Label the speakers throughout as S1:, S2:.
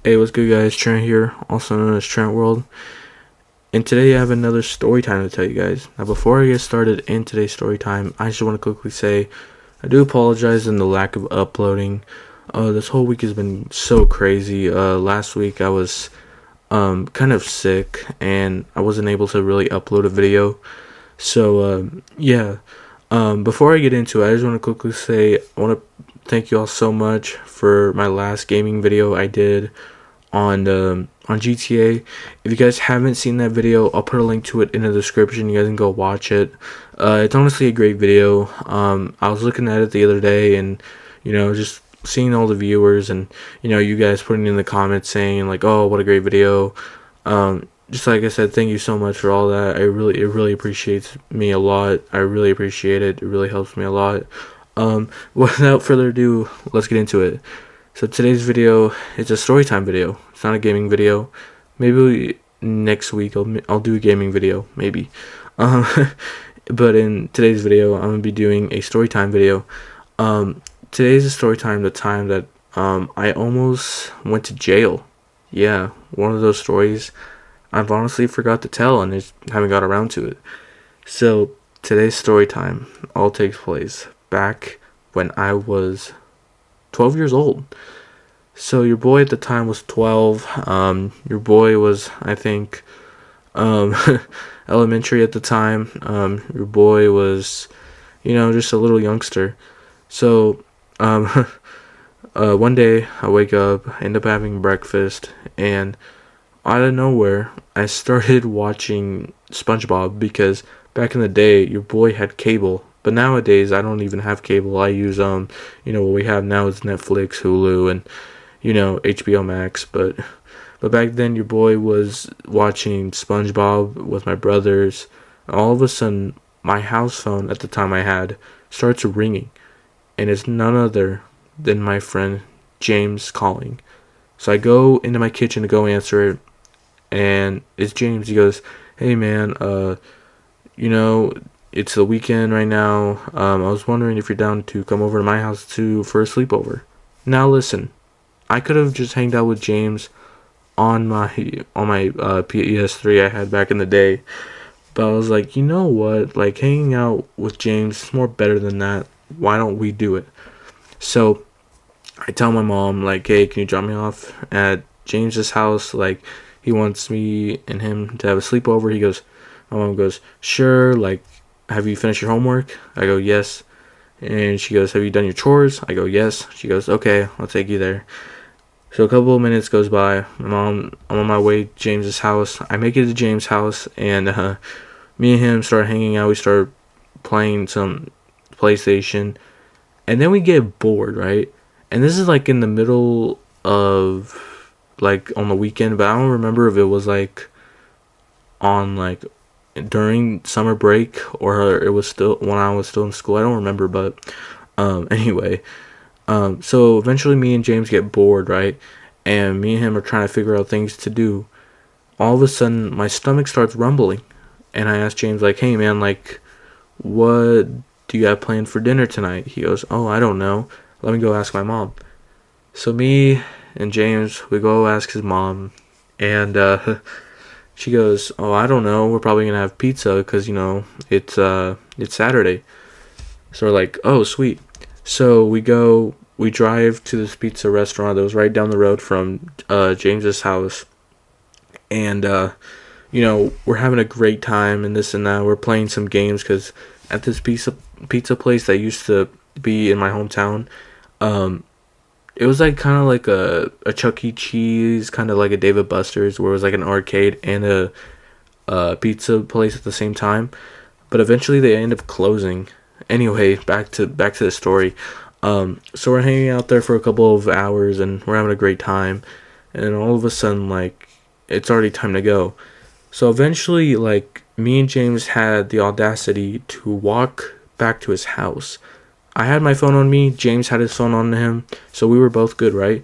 S1: Hey, what's good, guys? Trent here, also known as TrentWherld. And today I have another story time to tell you guys. Now, before I get started in today's story time, I just want to quickly say I do apologize in the lack of uploading. This whole week has been so crazy. Last week I was kind of sick and I wasn't able to really upload a video. So yeah. Before I get into it, I just want to quickly say I want to thank you all so much for my last gaming video I did on GTA. If you guys haven't seen that video, I'll put a link to it in the description. You guys can go watch it. It's honestly a great video. I was looking at it the other day, and just seeing all the viewers, and you guys putting in the comments saying like, "Oh, what a great video." Just like I said, thank you so much for all that. It really appreciates me a lot. I really appreciate it. It really helps me a lot. Without further ado, let's get into it. So today's video is a storytime video. It's not a gaming video. Maybe next week I'll do a gaming video, maybe. Um, but in today's video, I'm gonna be doing a storytime video. Today's a storytime. The time that I almost went to jail. Yeah, one of those stories I've honestly forgot to tell and just haven't got around to it. So today's story time all takes place back when I was 12 years old. So your boy at the time was 12. Your boy was, I think, elementary at the time. Your boy was, just a little youngster. So one day I wake up, end up having breakfast, and out of nowhere, I started watching SpongeBob because back in the day, your boy had cable. But nowadays, I don't even have cable. I use, what we have now is Netflix, Hulu, and, HBO Max. But back then, your boy was watching SpongeBob with my brothers. All of a sudden, my house phone at the time I had starts ringing. And it's none other than my friend James calling. So I go into my kitchen to go answer it. And it's James. He goes, "Hey man, it's the weekend right now. I was wondering if you're down to come over to my house for a sleepover." Now listen, I could have just hanged out with James on my PS3 I had back in the day, but I was like, you know what? Like hanging out with James is more better than that. Why don't we do it? So I tell my mom like, "Hey, can you drop me off at James's house? Like, he wants me and him to have a sleepover." My mom goes, "Sure, like, have you finished your homework?" I go, "Yes." And she goes, "Have you done your chores?" I go, "Yes." She goes, "Okay, I'll take you there." So a couple of minutes goes by. I'm on my way to James's house. I make it to James' house, and me and him start hanging out. We start playing some PlayStation, and then we get bored, right? And this is like in the middle of like on the weekend, but I don't remember if it was like on like during summer break or it was still when I was still in school. I don't remember, but anyway, so eventually me and James get bored, right? And me and him are trying to figure out things to do. All of a sudden my stomach starts rumbling, and I ask James like, "Hey man, like, what do you have planned for dinner tonight?" He goes, "Oh, I don't know. Let me go ask my mom." So me and James, we go ask his mom, and she goes, "Oh, I don't know. We're probably gonna have pizza because it's Saturday." So we're like, "Oh, sweet." So we drive to this pizza restaurant that was right down the road from James's house, and we're having a great time and this and that. We're playing some games because at this pizza place that used to be in my hometown, it was like kind of like a Chuck E. Cheese, kind of like a David Buster's, where it was like an arcade and a pizza place at the same time. But eventually they end up closing. Anyway, back to the story. So we're hanging out there for a couple of hours and we're having a great time. And then all of a sudden, like, it's already time to go. So eventually, like, me and James had the audacity to walk back to his house. I had my phone on me, James had his phone on him, so we were both good, right?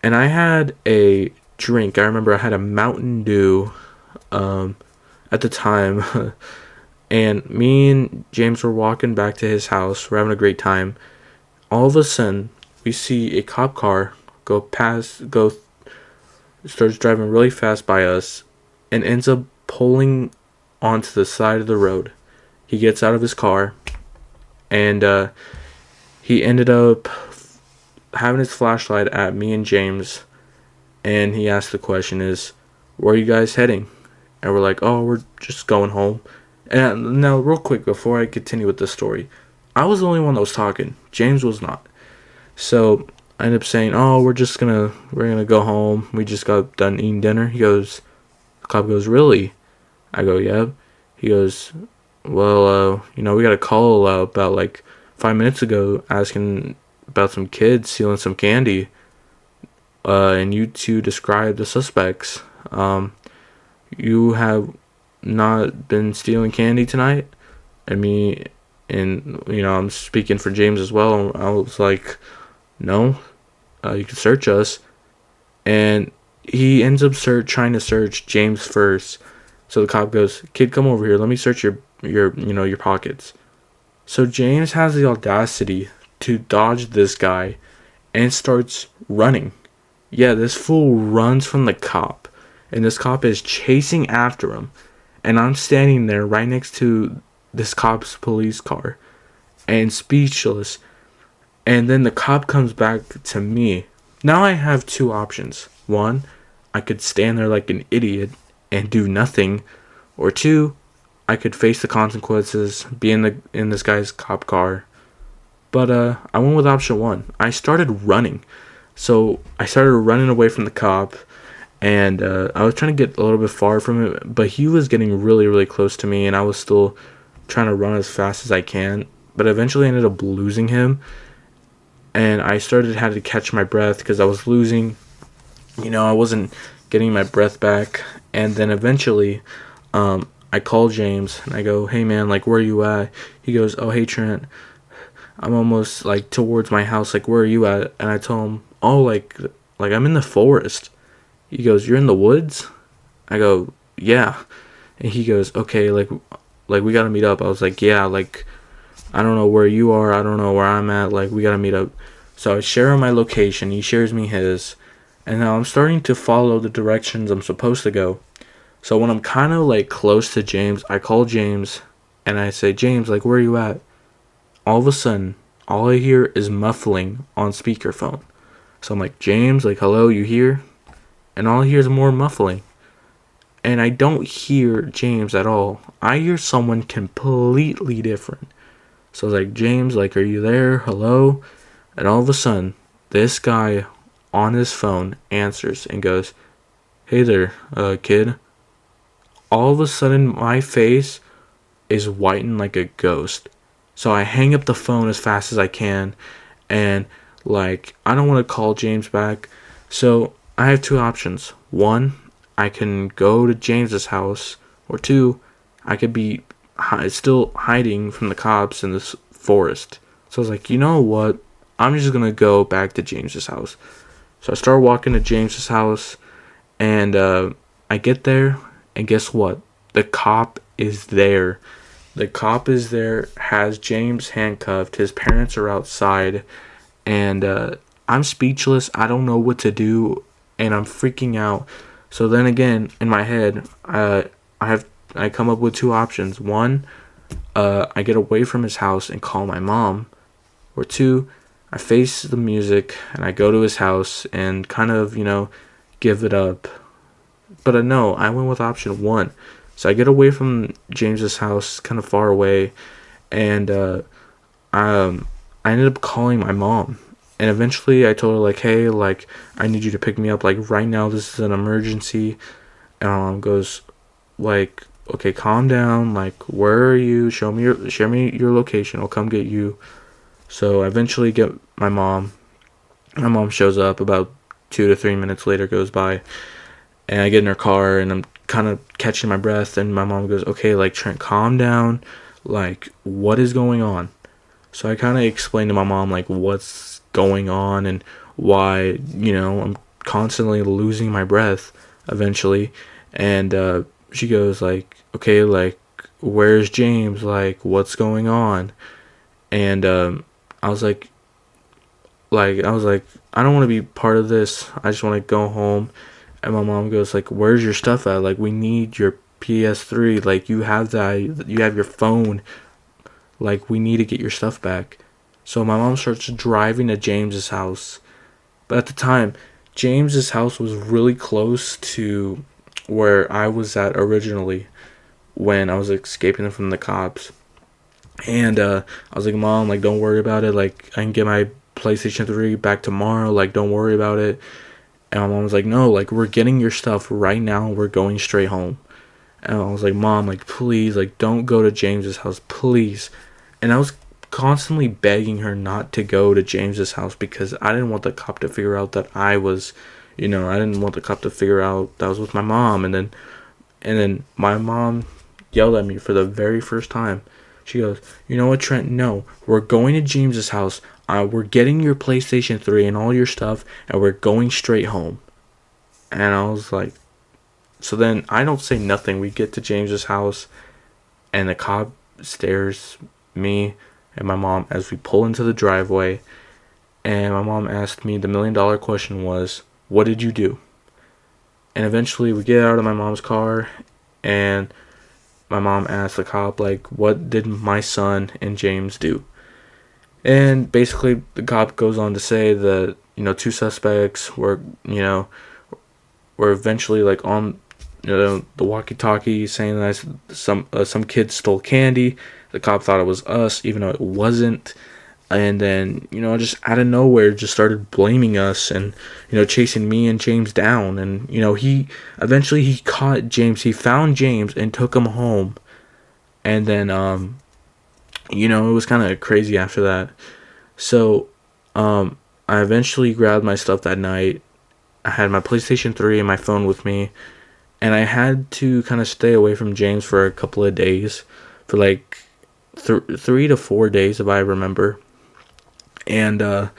S1: And I had a drink. I remember I had a Mountain Dew at the time. And me and James were walking back to his house. We're having a great time. All of a sudden, we see a cop car go starts driving really fast by us, and ends up pulling onto the side of the road. He gets out of his car, and he ended up having his flashlight at me and James, and he asked the question is, where are you guys heading? And we're like, oh, we're just going home. And now, real quick, before I continue with the story, I was the only one that was talking. James was not. So I ended up saying, oh, we're gonna go home. We just got done eating dinner. The cop goes, really? I go, yeah. He goes, well, we got a call about like 5 minutes ago asking about some kids stealing some candy. And you two described the suspects. You have not been stealing candy tonight? And me, and I'm speaking for James as well. I was like, no, you can search us. And he ends up trying to search James first. So the cop goes, kid, come over here. Let me search your pockets. So James has the audacity to dodge this guy and starts running. Yeah, this fool runs from the cop, and this cop is chasing after him. And I'm standing there right next to this cop's police car and speechless. And then the cop comes back to me. Now I have two options. One, I could stand there like an idiot and do nothing. Or two, I could face the consequences, be in this guy's cop car. But I went with option one. I started running. So I started running away from the cop. And I was trying to get a little bit far from him, but he was getting really, really close to me, and I was still trying to run as fast as I can. But eventually I ended up losing him, and I had to catch my breath because I was losing. I wasn't getting my breath back. And then eventually I call James, and I go, hey man, like, where are you at? He goes, oh, hey Trent, I'm almost like towards my house, like, where are you at? And I tell him, oh, like I'm in the forest. He goes, you're in the woods? I go, yeah. And he goes, okay, like we gotta meet up. I was like, yeah, like, I don't know where you are, I don't know where I'm at, like, we gotta meet up. So I share him my location, he shares me his, and now I'm starting to follow the directions I'm supposed to go. So when I'm kind of like close to James, I call James, and I say, James, like, where are you at? All of a sudden, all I hear is muffling on speakerphone. So I'm like, James, like, hello, you here? And all I hear is more muffling. And I don't hear James at all. I hear someone completely different. So I was like, James, like, are you there? Hello? And all of a sudden, this guy on his phone answers and goes, hey there, kid. All of a sudden, my face is whitened like a ghost. So I hang up the phone as fast as I can. And, like, I don't want to call James back. So I have two options. One, I can go to James's house, or two, I could be still hiding from the cops in this forest. So I was like, you know what? I'm just gonna go back to James's house. So I start walking to James's house, and I get there, and guess what? The cop is there. The cop is there, has James handcuffed. His parents are outside, and I'm speechless. I don't know what to do, and I'm freaking out. So then again, in my head, I come up with two options. One, I get away from his house and call my mom. Or two, I face the music and I go to his house and kind of, give it up. But no, I went with option one. So I get away from James's house, kind of far away, and I ended up calling my mom. And eventually I told her, like, hey, like, I need you to pick me up, like, right now, this is an emergency. And my mom goes, like, okay, calm down, like, where are you? Share me your location, I'll come get you. So I eventually get my mom. My mom shows up. About 2 to 3 minutes later goes by, and I get in her car, and I'm kind of catching my breath, and my mom goes, okay, like, Trent, calm down, like, what is going on? So I kind of explained to my mom, like, what's going on and why, I'm constantly losing my breath eventually. And she goes, like, okay, like, where's James? Like, what's going on? And I was like, I don't want to be part of this. I just want to go home. And my mom goes like, "Where's your stuff at? Like, we need your PS3. Like, you have that. You have your phone. Like, we need to get your stuff back." So my mom starts driving to James's house. But at the time, James's house was really close to where I was at originally when I was escaping from the cops. And I was like, "Mom, like, don't worry about it. Like, I can get my PlayStation 3 back tomorrow. Like, don't worry about it." And my mom was like, "No, like, we're getting your stuff right now. We're going straight home." And I was like, "Mom, like, please, like, don't go to James's house, please." And I was constantly begging her not to go to James's house because I didn't want the cop to figure out that I was, I didn't want the cop to figure out that I was with my mom. And then my mom yelled at me for the very first time. She goes, "You know what, Trent? No, we're going to James's house. We're getting your PlayStation 3 and all your stuff, and we're going straight home." And I was like, so then I don't say nothing. We get to James's house, and the cop stares me and my mom as we pull into the driveway. And my mom asked me the $1,000,000 question was, "What did you do?" And eventually we get out of my mom's car, and my mom asked the cop, like, "What did my son and James do?" And basically the cop goes on to say that, two suspects were eventually like on, the walkie-talkie saying that some kids stole candy. The cop thought it was us, even though it wasn't. And then, just out of nowhere, just started blaming us and, chasing me and James down. And, he caught James. He found James and took him home. And then, it was kind of crazy after that. So, I eventually grabbed my stuff that night. I had my PlayStation 3 and my phone with me. And I had to kind of stay away from James for a couple of days. For like 3 to 4 days, if I remember. And, I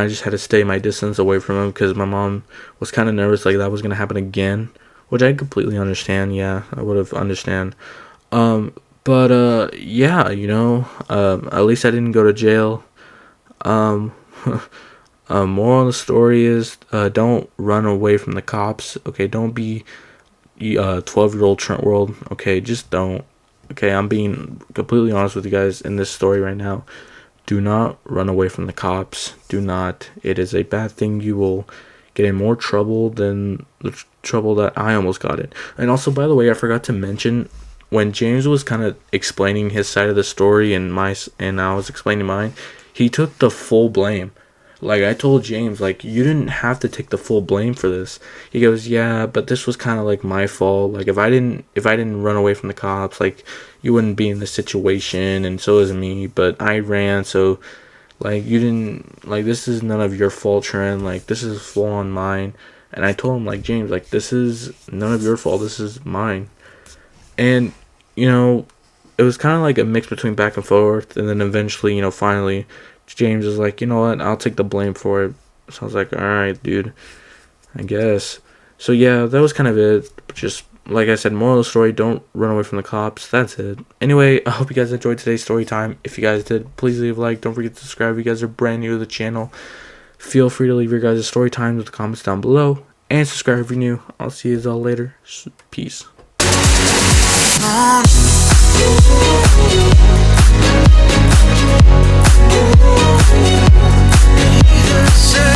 S1: just had to stay my distance away from him because my mom was kind of nervous like that was going to happen again. Which I completely understand. Yeah, I would have understand. But yeah, at least I didn't go to jail. Moral of the story is, don't run away from the cops. Okay, don't be 12-year-old TrentWherld. Okay, just don't. Okay, I'm being completely honest with you guys in this story right now. Do not run away from the cops. Do not. It is a bad thing. You will get in more trouble than the trouble that I almost got in. And also, by the way, I forgot to mention, when James was kind of explaining his side of the story and I was explaining mine, he took the full blame. Like, I told James, like, you didn't have to take the full blame for this. He goes, "Yeah, but this was kind of like my fault. Like, if I didn't run away from the cops, like, you wouldn't be in this situation, and so is me. But I ran, so, like, you didn't, like, this is none of your fault, Trent. Like, this is full on mine." And I told him, like, "James, like, this is none of your fault. This is mine." And, it was kind of like a mix between back and forth, and then eventually, finally, James is like, "You know what, I'll take the blame for it." So I was like, "Alright, dude, I guess." So yeah, that was kind of it. Just, like I said, moral of the story, don't run away from the cops. That's it. Anyway, I hope you guys enjoyed today's story time. If you guys did, please leave a like. Don't forget to subscribe if you guys are brand new to the channel. Feel free to leave your guys' story times with the comments down below. And subscribe if you're new. I'll see you all later. Peace. Say